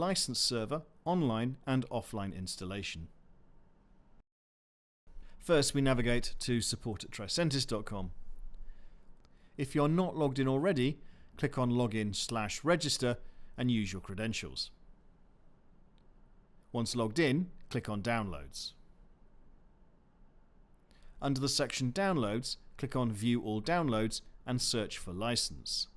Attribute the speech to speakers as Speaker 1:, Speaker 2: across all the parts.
Speaker 1: license server, online and offline installation. First, we navigate to support@tricentis.com. If you're not logged in already, click on Login/Register and use your credentials. Once logged in, click on Downloads. Under the section Downloads, click on View All Downloads and search for license.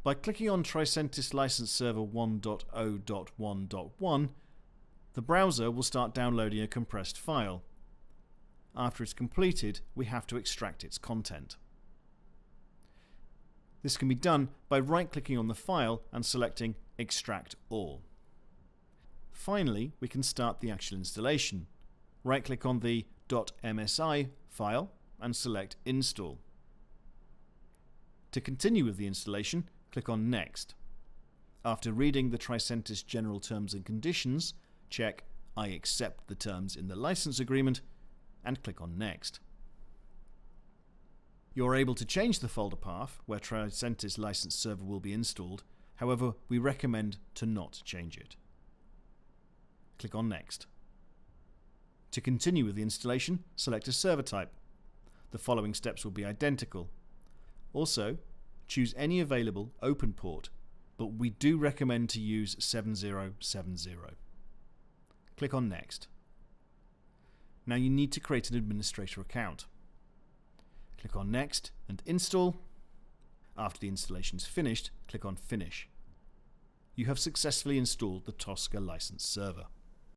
Speaker 1: By clicking on Tricentis License Server 1.0.1.1, the browser will start downloading a compressed file. After it's completed, we have to extract its content. This can be done by right-clicking on the file and selecting Extract All. Finally, we can start the actual installation. Right-click on the .msi file and select Install. To continue with the installation, click on Next. After reading the Tricentis General Terms and Conditions, check I accept the terms in the license agreement and click on Next. You're able to change the folder path where Tricentis License Server will be installed, however we recommend to not change it. Click on Next. To continue with the installation, select a server type. The following steps will be identical. Also, choose any available open port, but we do recommend to use 7070. Click on Next. Now you need to create an administrator account. Click on Next and Install. After the installation is finished, click on Finish. You have successfully installed the Tosca license server.